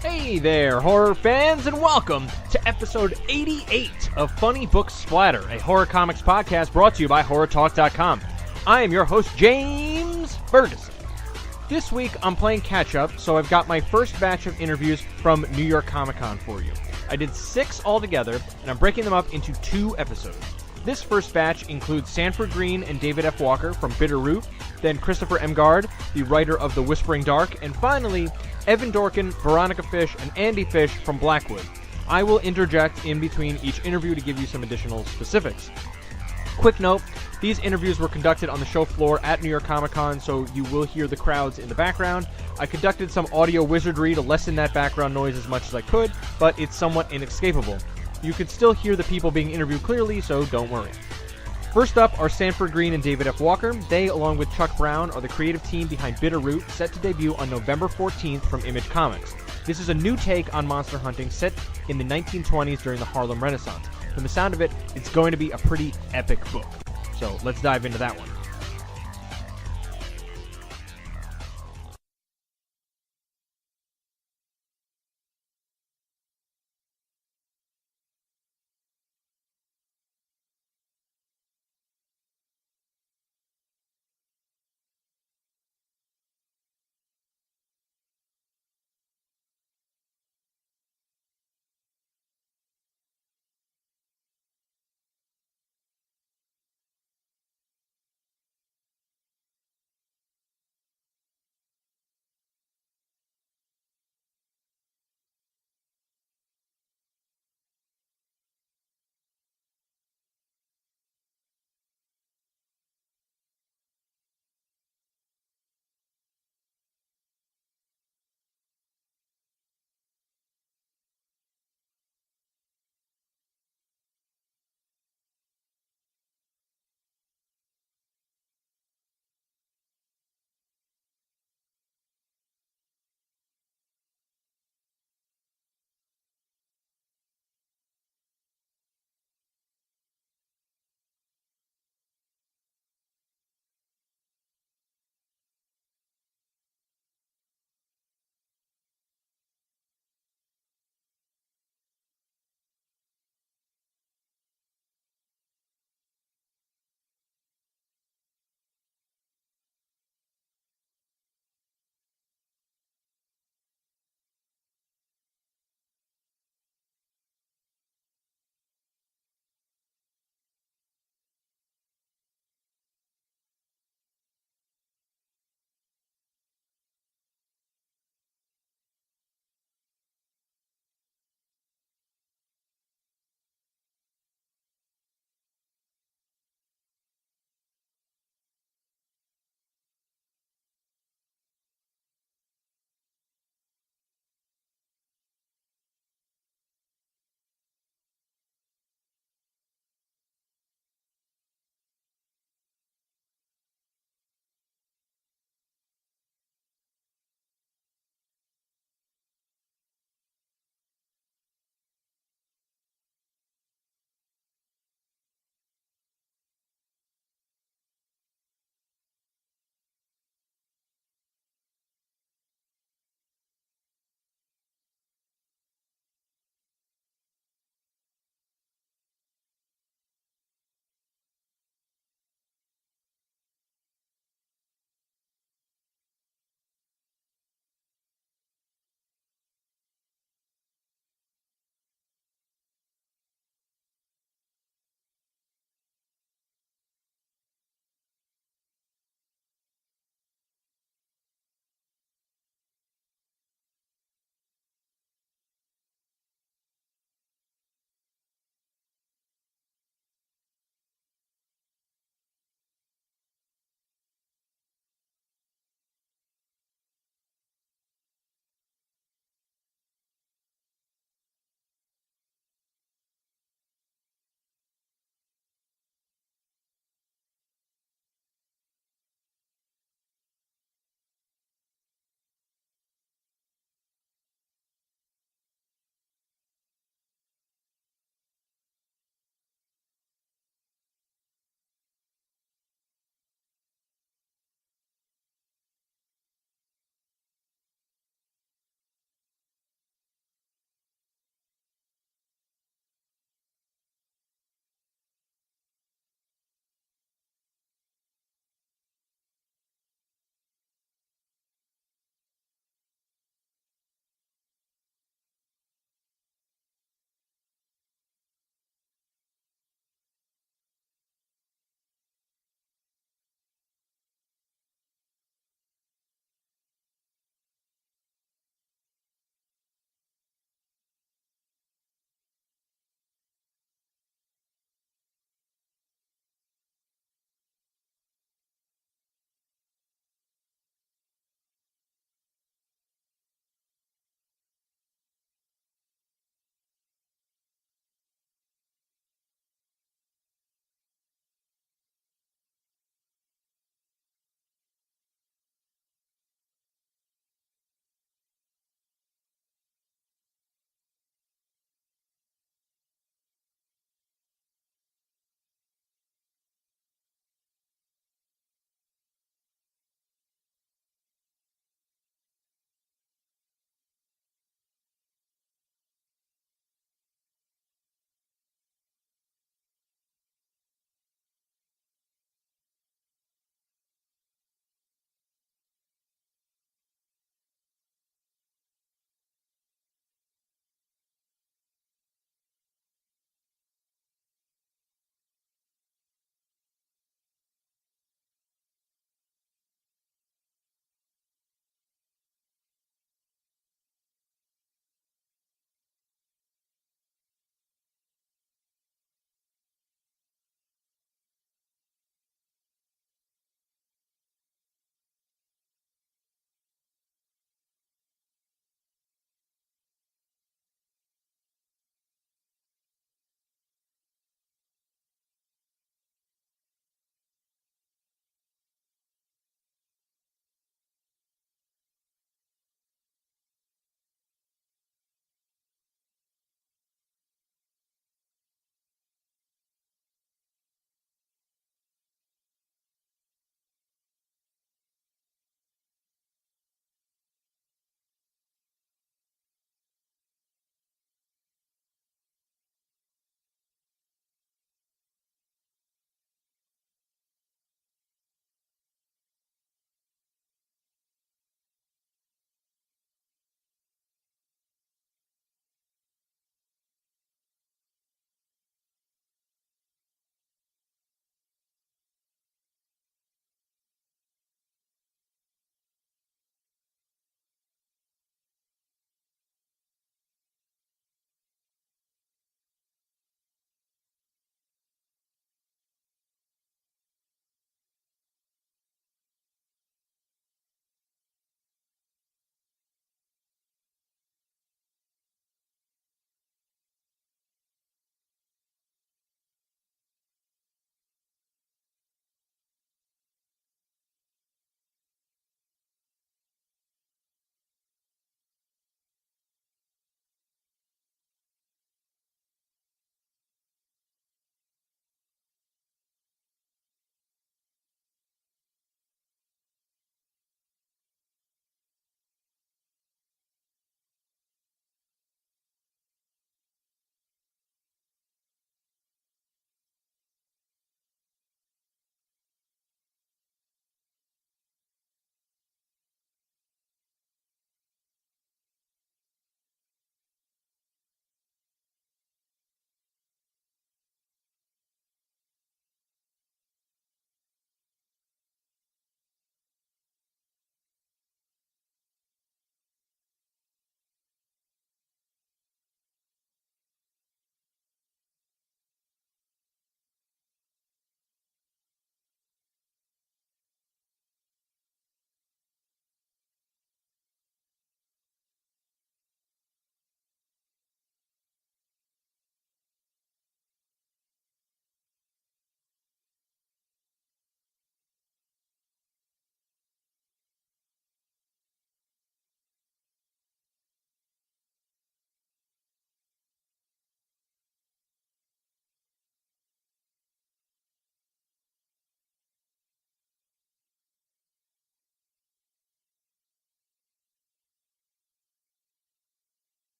Hey there, horror fans, and welcome to episode 88 of Funny Book Splatter, a horror comics podcast brought to you by HorrorTalk.com. I am your host, James Ferguson. This week, I'm playing catch-up, so I've got my first batch of interviews from New York Comic Con for you. I did 6 altogether, and I'm breaking them up into 2 episodes. This first batch includes Sanford, Greene, and David F. Walker from Bitterroot, then Christofer Emgard, the writer of The Whispering Dark, and finally, Evan Dorkin, Veronica Fish, and Andy Fish from Blackwood. I will interject in between each interview to give you some additional specifics. Quick note, these interviews were conducted on the show floor at New York Comic Con, so you will hear the crowds in the background. I conducted some audio wizardry to lessen that background noise as much as I could, but it's somewhat inescapable. You could still hear the people being interviewed clearly, so don't worry. First up are Sanford, Greene, and David F. Walker. They, along with Chuck Brown, are the creative team behind Bitterroot, set to debut on November 14th from Image Comics. This is a new take on monster hunting set in the 1920s during the Harlem Renaissance. From the sound of it, it's going to be a pretty epic book. So let's dive into that one.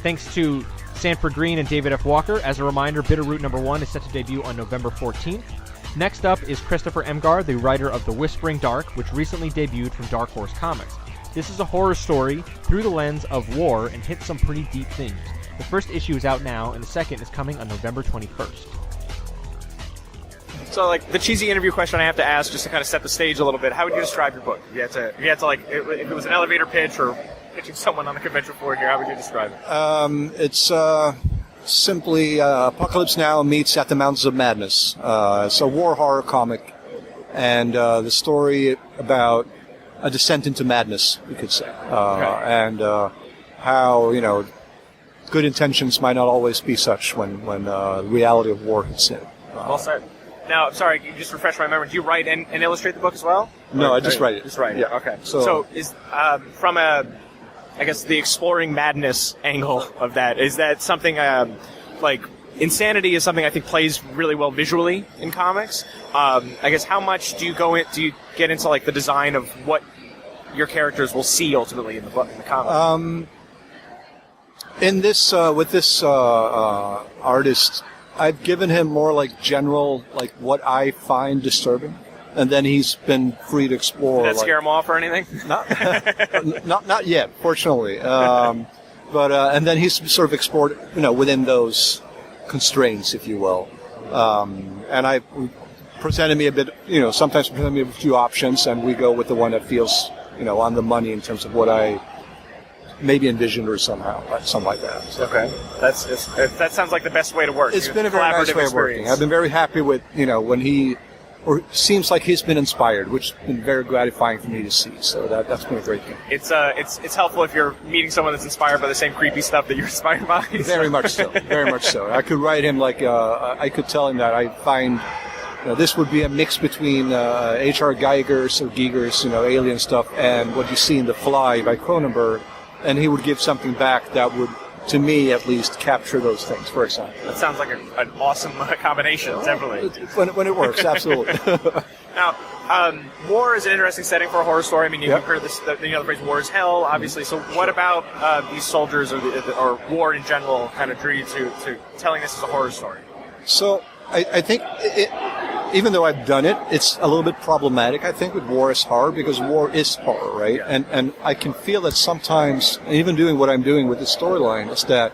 Thanks to Sanford, Greene, and David F. Walker. As a reminder, Bitterroot #1 is set to debut on November 14th. Next up is Christofer Emgard, the writer of The Whispering Dark, which recently debuted from Dark Horse Comics. This is a horror story through the lens of war and hits some pretty deep themes. The first issue is out now, and the second is coming on November 21st. So, like, the cheesy interview question I have to ask, just to kind of set the stage a little bit, how would you describe your book? If you had to like, if it was an elevator pitch or pitching someone on the convention floor here, how would you describe it? It's simply Apocalypse Now meets At the Mountains of Madness. It's a war horror comic, and the story about a descent into madness, you could say, and how, good intentions might not always be such when the reality of war hits in. Well said. Now, sorry, you just refresh my memory. Do you write and illustrate the book as well? No, I just write it. Just write it. Yeah. Okay. So is from the exploring madness angle of that, is that something like insanity is something I think plays really well visually in comics? I guess how much do you get into like the design of what your characters will see ultimately in the book, in the comic? In this with this artist, I've given him more like general, like what I find disturbing, and then he's been free to explore. Did that scare him off or anything? Not yet, fortunately. But and then he's sort of explored, within those constraints, if you will. And I presented me a bit, sometimes presented me with a few options, and we go with the one that feels, on the money in terms of what I maybe envisioned or something like that. So. Okay, that sounds like the best way to work. It's been a very nice way of working. I've been very happy with when seems like he's been inspired, which has been very gratifying for me to see. So that's been a great thing. It's helpful if you're meeting someone that's inspired by the same creepy stuff that you're inspired by. Very much so. Very much so. I could write him I could tell him that I find. This would be a mix between H.R. Geiger's alien stuff and what you see in The Fly by Cronenberg. And he would give something back that would, to me at least, capture those things, for example. That sounds like an awesome combination, definitely. When it works, absolutely. Now, war is an interesting setting for a horror story. I mean, you've heard the phrase war is hell, obviously. So what about these soldiers or war in general kind of drew you to telling this as a horror story? So I think even though I've done it, it's a little bit problematic, I think, with war is horror, because war is horror, right? Yeah. And I can feel that sometimes, even doing what I'm doing with the storyline, is that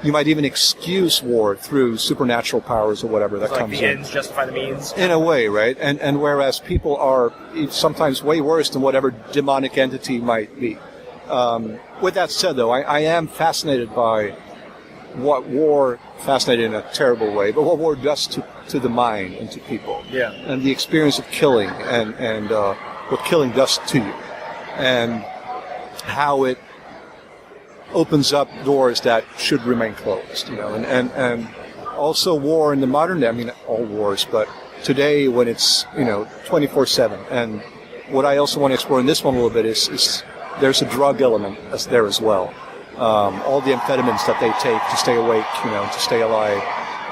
you might even excuse war through supernatural powers or whatever that comes in. The ends justify the means? In a way, right? And whereas people are sometimes way worse than whatever demonic entity might be. With that said, though, I am fascinated by what war, fascinated in a terrible way, but what war does to the mind and to people. Yeah. And the experience of killing and what killing does to you. And how it opens up doors that should remain closed, and also war in the modern day, I mean, all wars, but today when it's, 24/7. And what I also want to explore in this one a little bit is there's a drug element that's there as well. All the amphetamines that they take to stay awake, to stay alive,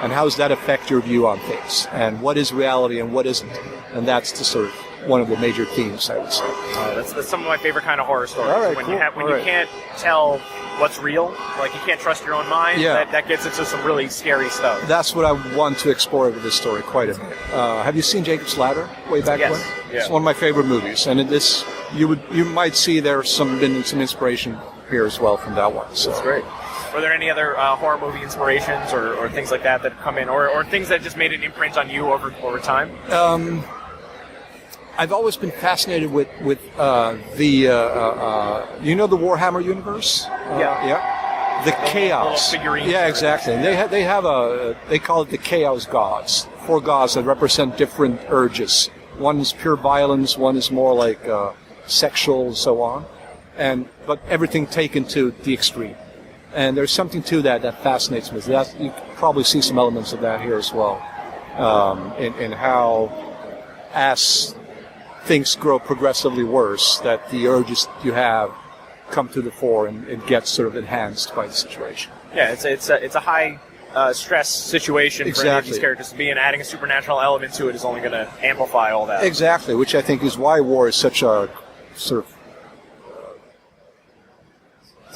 and how does that affect your view on things, and what is reality and what isn't, and that's the sort of one of the major themes, I would say. That's some of my favorite kind of horror stories. All right, when cool. You can't tell what's real, like you can't trust your own mind. Yeah. That gets into some really scary stuff. That's what I want to explore with this story quite a bit. Have you seen Jacob's Ladder way back when? Yeah. It's one of my favorite movies, and in this you might see there's been some inspiration here as well from that one. So. That's great. Were there any other horror movie inspirations or things like that come in, or things that just made an imprint on you over time? I've always been fascinated with the Warhammer universe. Yeah. The chaos. Yeah, exactly. They call it the chaos gods. 4 gods that represent different urges. One is pure violence. One is more like sexual and so on. But everything taken to the extreme. And there's something to that fascinates me. You probably see some elements of that here as well. In how, as things grow progressively worse, that the urges you have come to the fore and it gets sort of enhanced by the situation. Yeah, it's a high stress situation for any of these characters to be in. Adding a supernatural element to it is only going to amplify all that. Exactly, which I think is why war is such a sort of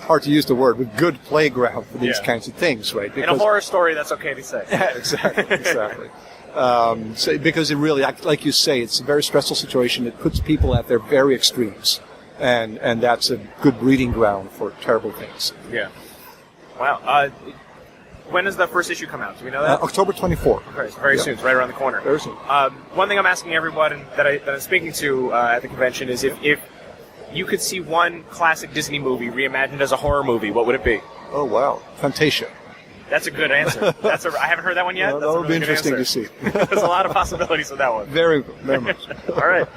hard to use the word, but good playground for these kinds of things, right? In a horror story, that's okay to say. Yeah, exactly. So, because it really, like you say, it's a very stressful situation. It puts people at their very extremes, and that's a good breeding ground for terrible things. Yeah. Wow. When does the first issue come out? Do we know that? October 24th. Okay, so very soon. It's right around the corner. Very soon. One thing I'm asking everyone that I'm speaking to at the convention is if you could see one classic Disney movie reimagined as a horror movie, what would it be? Oh, wow. Fantasia. That's a good answer. I haven't heard that one yet. No, that would be interesting to see. There's a lot of possibilities with that one. Very much. All right.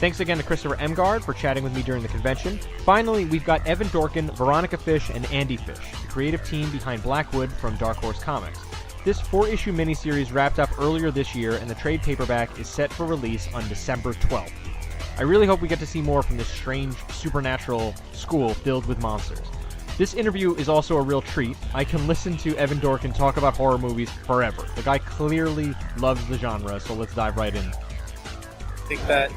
Thanks again to Christofer Emgard for chatting with me during the convention. Finally, we've got Evan Dorkin, Veronica Fish, and Andy Fish, the creative team behind Blackwood from Dark Horse Comics. This 4-issue miniseries wrapped up earlier this year, and the trade paperback is set for release on December 12th. I really hope we get to see more from this strange, supernatural school filled with monsters. This interview is also a real treat. I can listen to Evan Dorkin talk about horror movies forever. The guy clearly loves the genre, so let's dive right in. I think that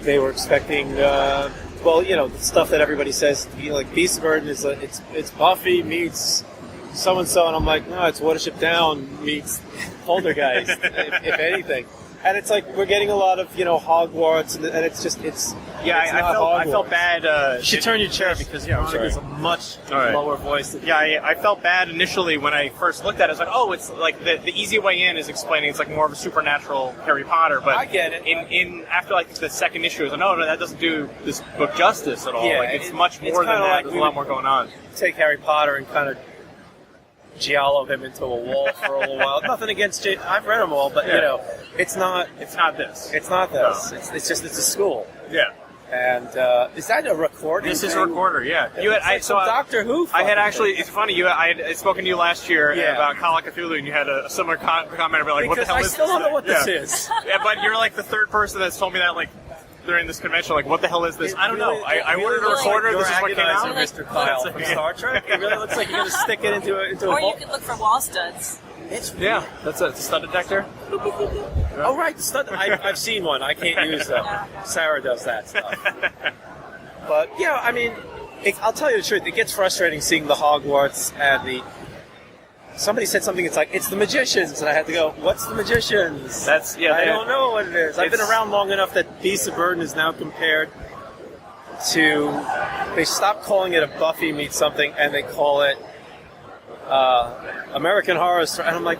they were expecting, the stuff that everybody says. Like Beast of Burden is it's Buffy meets so and so, and I'm like, no, it's Watership Down meets Poltergeist, if anything. And it's like we're getting a lot of Hogwarts, and I felt bad. You should turn your chair because Veronica's a much lower voice. I felt bad initially when I first looked at it. I was like, oh, it's like the easy way in is explaining it's like more of a supernatural Harry Potter. But I get it. After like the second issue, I was like, no, that doesn't do this book justice at all. Yeah, like it's much more than that. Like There's a lot more going on. Take Harry Potter and kind of giallo him into a wall for a little while. Nothing against I've read them all, but it's not this. It's not this. No. It's just it's a school. Yeah. And is that a recording? This is a recorder. Yeah. Doctor Who. I had actually. It's funny. I had spoken to you last year about Call of Cthulhu, and you had a similar comment about like, what the hell is this? I still don't know what this is. Yeah, but you're like the third person that's told me that like during this convention. Like, what the hell is this? I don't know. I ordered a recorder. This is what came out. Mr. Kyle from Star Trek. It really looks like you're going to stick it into a Or you could look for wall studs. That's a stud detector. Oh, right. I've seen one. I can't use them. Sarah does that stuff. But, I mean, I'll tell you the truth. It gets frustrating seeing the Hogwarts and somebody said something, it's like, it's the magicians. And I had to go, what's the magicians? I don't know what it is. I've been around long enough that Beast of Burden is now compared to, they stopped calling it a Buffy meets something, and they call it American Horror Story. And I'm like,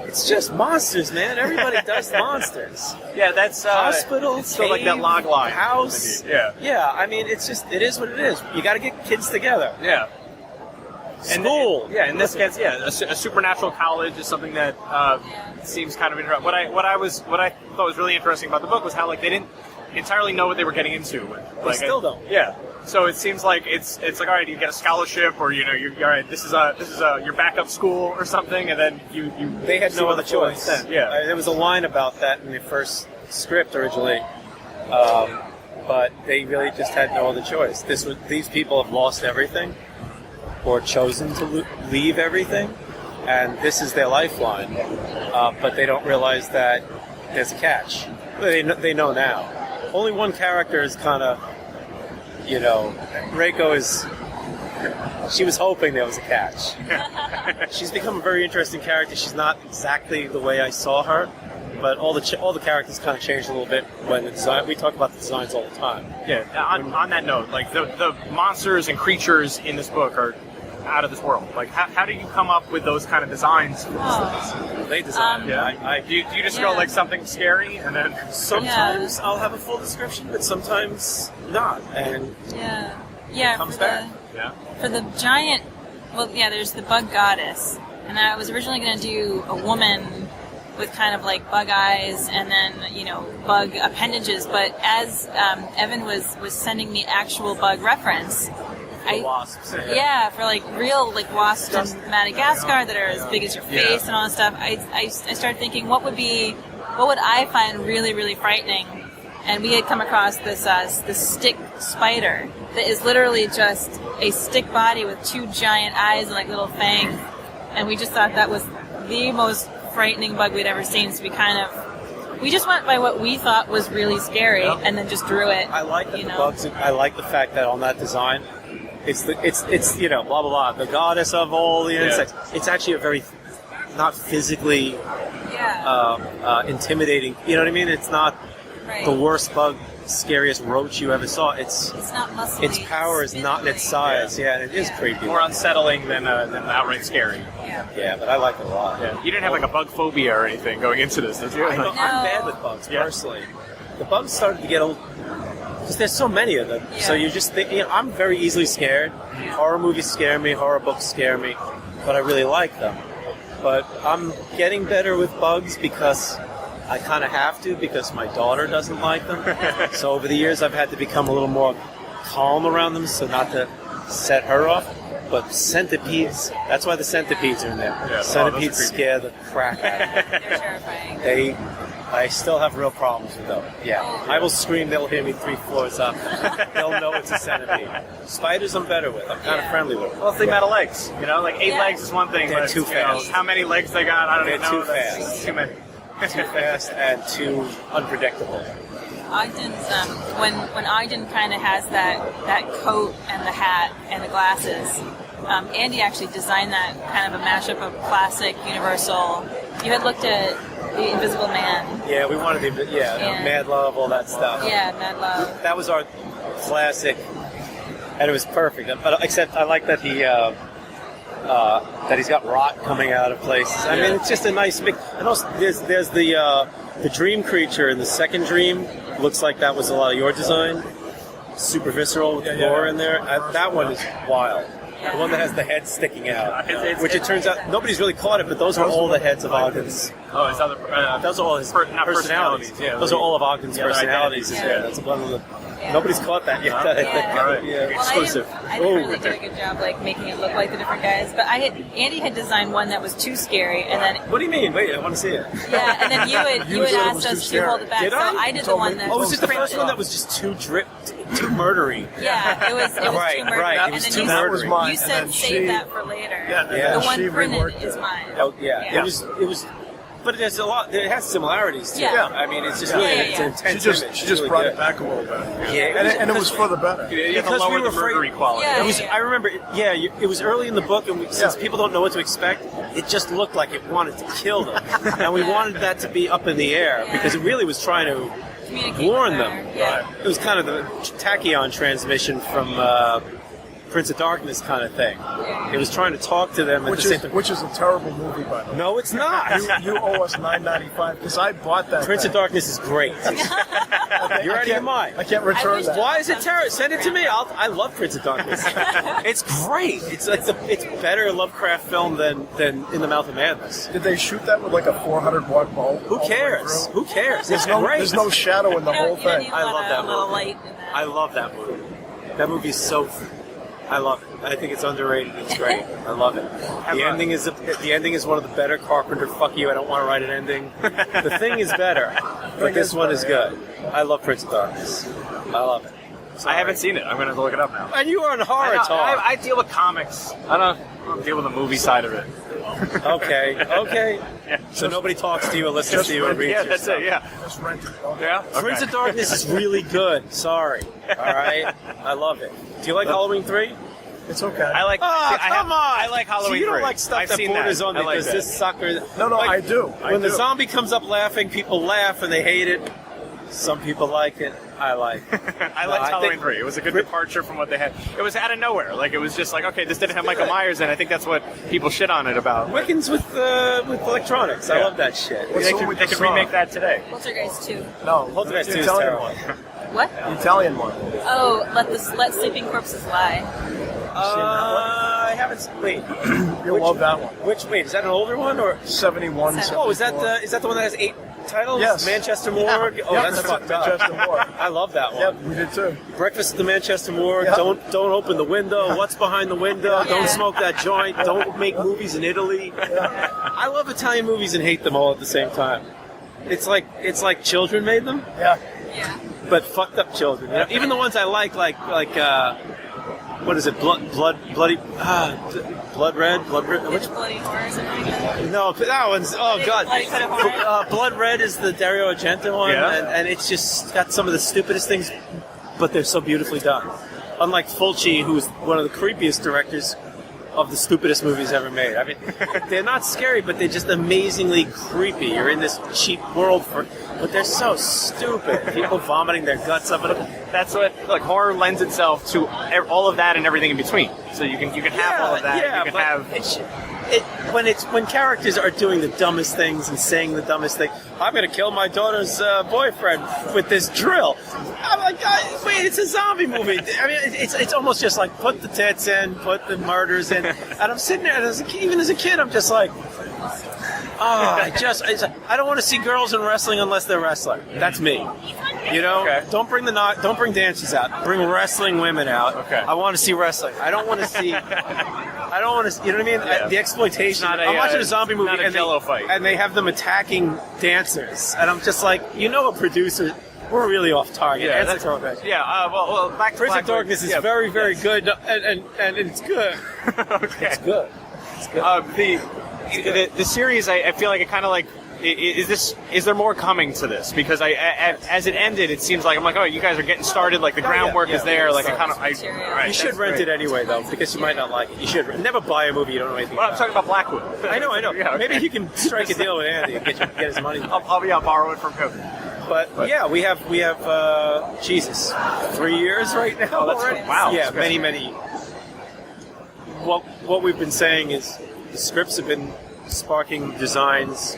it's just monsters, man. Everybody does monsters. Yeah, that's hospital. It's still like that log line. House. Yeah. I mean, it is what it is. You got to get kids together. Yeah. School. In this case, a supernatural college is something that seems kind of interesting. What I thought was really interesting about the book was how like they didn't entirely know what they were getting into. They still don't. Yeah. So it seems like it's like, all right, you get a scholarship, or you're all right. This is your backup school or something, and then you they had no other choice. Yeah, there was a line about that in the first script originally, but they really just had no other choice. These people have lost everything, or chosen to leave everything, and this is their lifeline. But they don't realize that there's a catch. They know now. Only one character is kind of. Reiko she was hoping there was a catch. She's become a very interesting character. She's not exactly the way I saw her, but all the characters kind of changed a little bit when the design. We talk about the designs all the time. Yeah. On that note, like the monsters and creatures in this book are out of this world. Like, how do you come up with those kind of designs for these things? They design. Do you just go like something scary and then? Sometimes I'll have a full description, but sometimes not. And it comes back. For the giant, there's the bug goddess, and I was originally going to do a woman with kind of like bug eyes and then bug appendages. But as Evan was sending me actual bug reference. Wasps. For like real like wasps in Madagascar that are as big as your face and all that stuff. I started thinking what would I find really, really frightening, and we had come across this stick spider that is literally just a stick body with two giant eyes and like little fangs, and we just thought that was the most frightening bug we'd ever seen. So we just went by what we thought was really scary and then just drew it. I like the bugs. I like the fact that on that design it's blah blah blah, the goddess of all the insects. It's actually a very not physically intimidating. You know what I mean? It's not the worst bug, scariest roach you ever saw. It's not muscly. Its power is not in its size. Yeah, and it is creepy. More unsettling than outright scary. Yeah, but I like it a lot. Yeah. You didn't have like a bug phobia or anything going into this, did you? I'm bad with bugs personally. The bugs started to get old because there's so many of them. Yeah. So you just think, I'm very easily scared. Horror movies scare me. Horror books scare me, but I really like them. But I'm getting better with bugs because I kind of have to, because my daughter doesn't like them. So over the years, I've had to become a little more calm around them, so not to set her off. But centipedes, that's why the centipedes are in there. Yeah. Centipedes scare the crap out of me. They're terrifying. I still have real problems with them. Yeah. I will scream, they'll hear me 3 floors up. They'll know it's a centipede. Spiders I'm better with. I'm kind of friendly with them. Well, they matter legs. Like 8 legs is one thing. They're but, too fast. How many legs they got, I don't They're know. too fast. Too many. Too fast and too unpredictable. Ogden's when Ogden kind of has that coat and the hat and the glasses. Andy actually designed that kind of a mashup of classic, universal. You had looked at The Invisible Man. Yeah, we wanted to. Mad Love, all that stuff. Yeah, Mad Love. That was our classic, and it was perfect. But except I like that that he's got rot coming out of places. I mean, it's just a nice mix. And also, there's the dream creature in the second dream. Looks like that was a lot of your design. Super visceral with the gore in there. That one is wild. The one that has the head sticking out, which it turns out nobody's really caught it, but those are all the heads of Ogden's. Oh, is that those are all his personalities. Yeah, those are all of Ogden's personalities. Yeah. That's one of the. Nobody's caught that yet. All right. Exclusive. I didn't really do a good job making it look like the different guys, but Andy had designed one that was too scary, and then What do you mean? Wait, I want to see it. yeah, and then you had asked us to hold it back, Did so I? I did the one that. Oh, was it the first printed. one that was just too murdery? Yeah, it was too murdery. Right, And it was then too you, murdery. you said save that for later. Yeah. The one printed is mine. Oh, yeah. It was. But there's a lot. It has similarities too. Yeah. I mean, it's just really it's an intense image. She just really brought good. it back a little bit. Yeah, And it was for the better. You have to Because lower we were the murdery quality. Yeah. I remember. It was early in the book, and since people don't know what to expect, it just looked like it wanted to kill them, and we wanted that to be up in the air because it really was trying to Communicate warn with them. her. Yeah. It was kind of the tachyon transmission from Prince of Darkness kind of thing. It was trying to talk to them at the same time. Which is a terrible movie, by the way. No, it's not. You owe us $9.95 because I bought that. Prince of Darkness is great. You're out of your mind. I can't return that. Why is it terrible? Send it to me. I love Prince of Darkness. It's great. It's better Lovecraft film than In the Mouth of Madness. Did they shoot that with like a 400-watt bulb? Who cares? Who cares? It's There's great. no shadow in the whole You don't thing. need I love that a little movie. light in that. I love that movie. That movie's so. I love it. I think it's underrated. It's great. I love it. The ending is one of the better Carpenter. Fuck you. I don't want to write an ending. The Thing is better, but this one is good. I love Prince of Darkness. I love it. I haven't seen it. I'm going to look it up now. And you are in horror talk. I deal with comics. I don't deal with the movie side of it. Okay. So nobody talks to you or listens to you or reads Yeah, your that's stuff. it. Yeah. Just rent it. Yeah. Prince of Darkness is really good. Sorry. All right. I love it. Do you like Halloween 3? It's okay. I like. Oh, come on! I like Halloween. So you don't 3. like stuff I've that seen borders that. on I like because that. this sucker. No, like, I do. When the zombie comes up laughing, people laugh and they hate it. Some people like it. I like it. I liked Halloween 3. It was a good departure from what they had. It was out of nowhere. Like, it was just like, okay, this didn't have Michael Myers in. I think that's what people shit on it about. Wiccans with electronics. I love that shit. What's They the one with could the song? remake that today. Poltergeist 2. No, Poltergeist 2 the is Italian terrible. one. What? The Italian one. Oh, let sleeping corpses lie. I haven't. Wait. You'll love that one. Wait, is that an older one or? 71. Oh, is that the one that has 8 titles? Yes. Manchester Morgue. Oh, that's fucked up. Manchester Morgue. I love that one. Yep, we did too. Breakfast at the Manchester Morgue. Yep. Don't open the window. What's behind the window? Don't smoke that joint. Don't make movies in Italy. I love Italian movies and hate them all at the same time. It's like children made them, Yeah. Yeah. but fucked up children. You know? Even the ones I like what is it? Blood red. Which bloody horror or something like that? No, but that one's god. Bloody kind of horror. Blood Red is the Dario Argento one, Yeah. and it's just got some of the stupidest things, but they're so beautifully done. unlike Fulci, who's one of the creepiest directors of the stupidest movies ever made. I mean, they're not scary, but they're just amazingly creepy. You're in this cheap world but they're so stupid. People vomiting their guts up. That's what horror lends itself to all of that and everything in between. So you can have all of that. Yeah, you can have. When characters are doing the dumbest things and saying the dumbest thing, I'm going to kill my daughter's boyfriend with this drill. I'm like, wait, it's a zombie movie. I mean, it's almost just like put the tits in, put the murders in, and I'm sitting there, and even as a kid, I'm just like, I don't want to see girls in wrestling unless they're wrestling. That's me. You know, don't bring dancers out. Bring wrestling women out. Okay. I want to see wrestling. I don't want to see. You know what I mean? Yeah. The exploitation. I'm watching a zombie movie not a Jello fight. and they have them attacking dancers, and I'm just like, a producer. We're really off target. Yeah, That's throwback. Yeah. Well, back to Prince of Blackwood. Darkness is very, very good, and it's good. Okay. It's good. It's good. The series, I feel like it kind of like. Is there more coming to this? Because as it ended, it seems like I'm like, oh, you guys are getting started. Like the groundwork is there. Like You should rent it anyway, though, because you might not like it. You should never buy a movie you don't know anything Well, about. I'm talking about Blackwood. I know. Yeah, okay. Maybe you can strike a deal with Andy and get his money. I'll borrow it from him. But yeah, we have Jesus, 3 years right now. Oh, that's already? wow. Yeah, That's many. What we've been saying is the scripts have been sparking designs.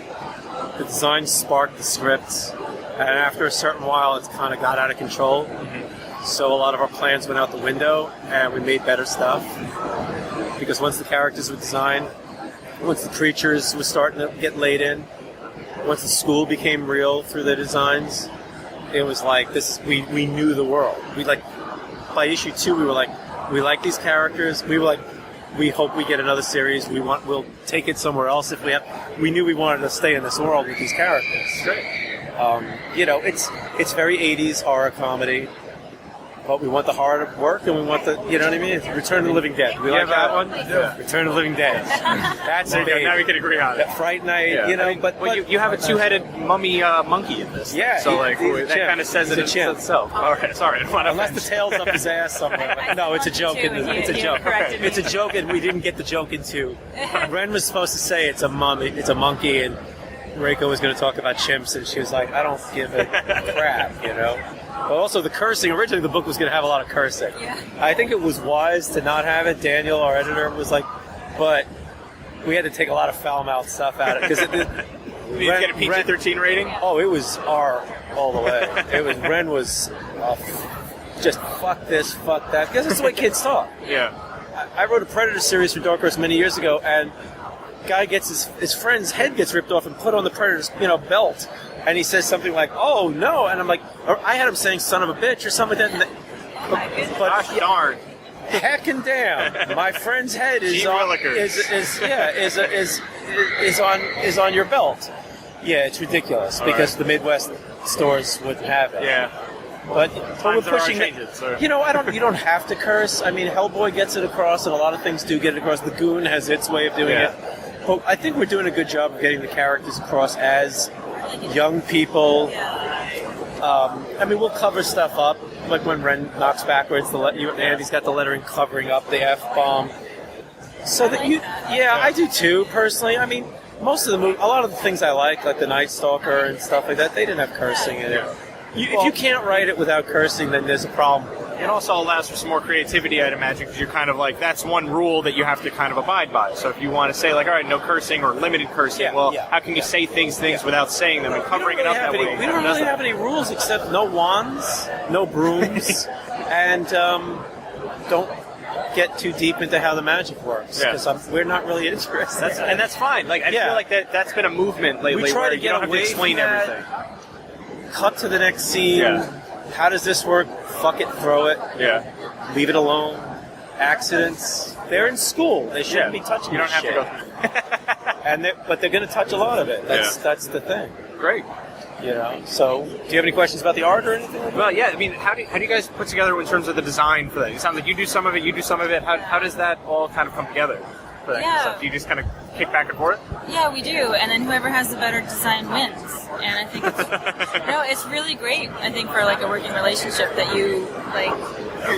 The designs sparked the scripts, and after a certain while, it's kind of got out of control. Mm-hmm. So a lot of our plans went out the window, and we made better stuff. Because once the characters were designed, once the creatures were starting to get laid in, once the school became real through the designs, it was like this. We knew the world. By issue 2, we were like, we like these characters. We were like, we hope we get another series. We'll take it somewhere else if we have. We knew we wanted to stay in this world with these characters. Great. It's very 80s horror comedy, but we want the hard work and we want the, you know what I mean? Return of the Living Dead. We like that one? Yeah. Return of the Living Dead. That's a baby. Now we can agree on it. That Fright Night, Yeah. but you have a two-headed mummy monkey in this. Yeah, So he's a that chimp. kind of says He's it a chimp. itself. All right. Sorry. unless the tail's up his ass somewhere. No, it's a joke. It's a joke. It's a joke, and we didn't get the joke in 2. Ren was supposed to say it's a monkey, and Reiko was going to talk about chimps, and she was like, I don't give a crap, But also the cursing, originally the book was going to have a lot of cursing. Yeah. I think it was wise to not have it. Daniel, our editor, was like, but we had to take a lot of foul-mouthed stuff out of it. Because You get a PG-13 rating? Oh, it was R all the way. Ren was just fuck this, fuck that. Because that's the way kids talk. Yeah. I wrote a Predator series for Dark Horse many years ago, and guy gets his friend's head gets ripped off and put on the Predator's belt, and he says something like, "Oh no," and I'm like, or I had him saying "son of a bitch" or something like that. But Gosh darn. heckin' damn, my friend's head is Gee on willikers. is on your belt. Yeah, it's ridiculous because the Midwest stores wouldn't have it. Yeah. But we're there are pushing it. changes, so- You don't have to curse. I mean, Hellboy gets it across, and a lot of things do get it across. The Goon has its way of doing Yeah. it. But I think we're doing a good job of getting the characters across as young people. I mean, we'll cover stuff up, like when Ren knocks backwards. Andy's got the lettering covering up the F-bomb. So that I do too, personally. I mean, most of the a lot of the things I like the Night Stalker and stuff like that, they didn't have cursing in it. If you can't write it without cursing, then there's a problem. It also allows for some more creativity, I'd imagine, because you're kind of like, that's one rule that you have to kind of abide by. So if you want to say, all right, no cursing or limited cursing, how can you say things without saying them and covering it up that way? We don't really have any rules except no wands, no brooms, and don't get too deep into how the magic works, because we're not really interested. And that's fine. I feel like that's been a movement lately. We try where to you get don't have to away explain from that. everything. Cut to the next scene. Yeah. How does this work? Fuck it, throw it. Yeah. Leave it alone. Accidents. They're in school. They shouldn't be touching You don't this have shit. to go. But they're going to touch a lot of it. That's the thing. Great. So, do you have any questions about the art or anything like that? Well, yeah. I mean, how do you guys put together in terms of the design for that? It sounds like you do some of it, you do some of it. How does that all kind of come together? For that kind of stuff? Do you just kind of kick back and forth? Yeah, we do, and then whoever has the better design wins. And I think it's really great. I think for a working relationship that you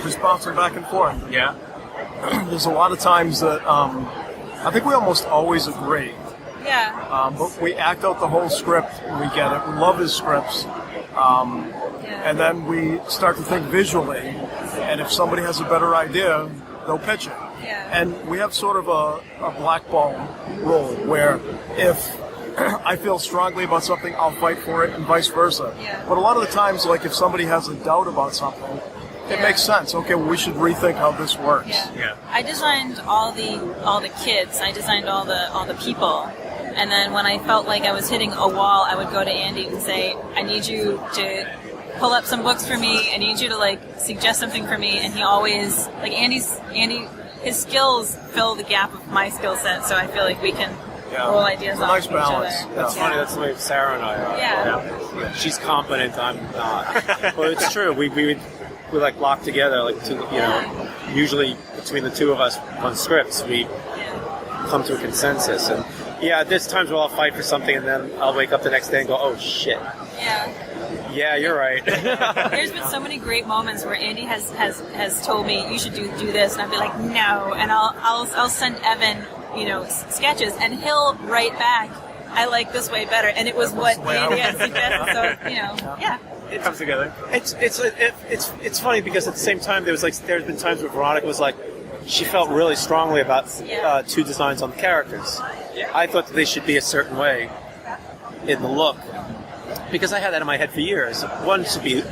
just bouncing back and forth. Yeah. There's a lot of times that I think we almost always agree. Yeah. But we act out the whole script. We get it. We love his scripts. And then we start to think visually. And if somebody has a better idea, they'll pitch it. Yeah. And we have sort of a blackball rule where if I feel strongly about something, I'll fight for it, and vice versa. Yeah. But a lot of the times, like if somebody has a doubt about something, it makes sense. Okay, well, we should rethink how this works. Yeah. I designed all the kids. I designed all the people. And then when I felt like I was hitting a wall, I would go to Andy and say, I need you to pull up some books for me. I need you to like suggest something for me. And he always, like his skills fill the gap of my skill set. So I feel like we can roll ideas off nice each balance. other. That's funny. That's the way Sarah and I are. Yeah. She's competent. I'm not. But it's true. We like lock together, like two, usually between the two of us on scripts, we come to a consensus. And there's times where I'll fight for something, and then I'll wake up the next day and go, "Oh shit." Yeah, you're right. There's been so many great moments where Andy has told me you should do this, and I'll be like, no, and I'll send Evan, sketches, and he'll write back, I like this way better, and it was what Andy had suggested. So It comes together. It's funny because at the same time there's been times where Veronica was like, she felt really strongly about two designs on the characters. I thought that they should be a certain way in the look, because I had that in my head for years. One should be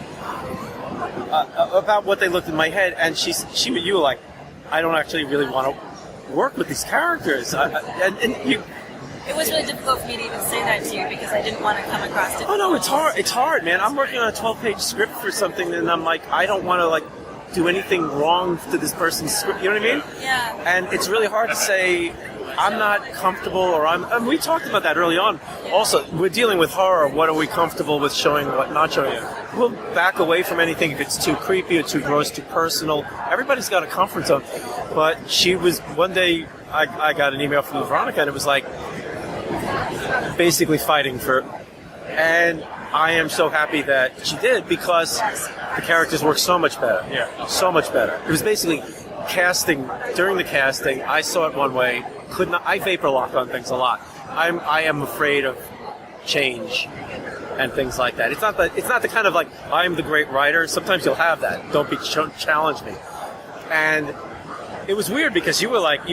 about what they looked in my head, and you were like, I don't actually really want to work with these characters, It was really difficult for me to even say that to you because I didn't want to come across difficult. Oh no, it's hard. It's hard, man. I'm working on a 12-page script for something, and I'm like, I don't want to do anything wrong to this person's script. You know what I mean? Yeah. And it's really hard to say I'm not comfortable, or and we talked about that early on. Also, we're dealing with horror. What are we comfortable with showing, what not showing? We'll back away from anything if it's too creepy or too gross, too personal. Everybody's got a comfort zone. But one day I got an email from Veronica, and it was like, basically fighting for, and I am so happy that she did, because the characters work so much better. Yeah, so much better. It was basically casting. During the casting, I saw it one way. I vapor lock on things a lot. I am afraid of change and things like that. It's not the kind of like I'm the great writer. Sometimes you'll have that. Don't challenge me. And it was weird because you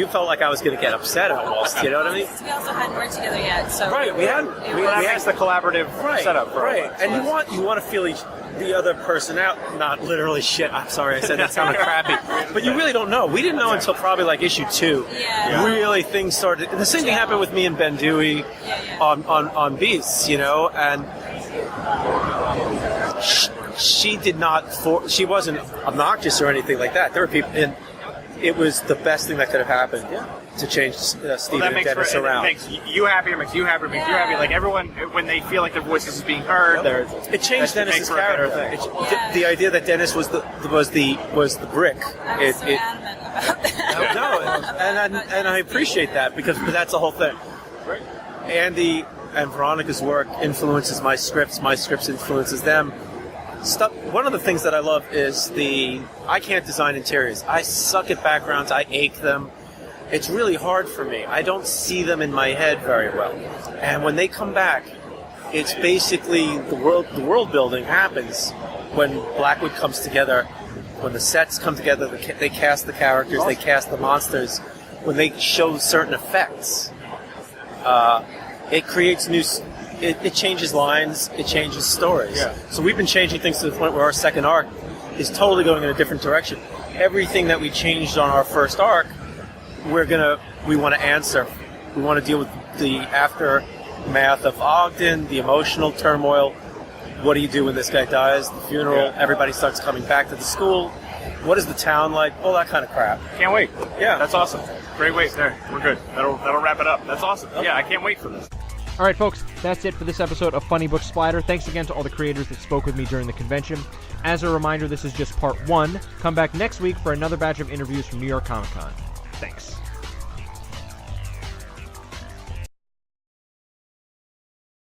felt like I was going to get upset almost. You know what I mean? We also hadn't worked together yet, so right. We had the collaborative setup, right? And you want to feel the other person out. Not literally shit. I'm sorry, I said that sounded crappy, but you really don't know. We didn't know until probably like issue 2. Yeah. Really, things started. And the same thing happened with me and Ben Dewey on Beasts, and she did not. She wasn't obnoxious or anything like that. There were people and. It was the best thing that could have happened to change Stephen and Dennis around. It makes you happy, it makes you happy, it makes you happy. Like everyone, when they feel like their voices is being heard, it changed Dennis's character. The idea that Dennis was the brick. I was so adamant about that. No, and I appreciate that because that's the whole thing. Andy and Veronica's work influences my scripts. My scripts influences them. One of the things that I love is I can't design interiors. I suck at backgrounds. I ache them. It's really hard for me. I don't see them in my head very well. And when they come back, it's basically the world building happens when Blackwood comes together, when the sets come together, they cast the characters, they cast the monsters. When they show certain effects, it creates new. It changes lines, it changes stories. Yeah. So we've been changing things to the point where our second arc is totally going in a different direction. Everything that we changed on our first arc, we want to answer. We want to deal with the aftermath of Ogden, the emotional turmoil. What do you do when this guy dies? The funeral, everybody starts coming back to the school. What is the town like? All that kind of crap. Can't wait. Yeah. That's awesome. Great wait there. We're good. That'll wrap it up. That's awesome. Okay. Yeah, I can't wait for this. All right, folks, that's it for this episode of Funny Book Splatter. Thanks again to all the creators that spoke with me during the convention. As a reminder, this is just part 1. Come back next week for another batch of interviews from New York Comic Con. Thanks.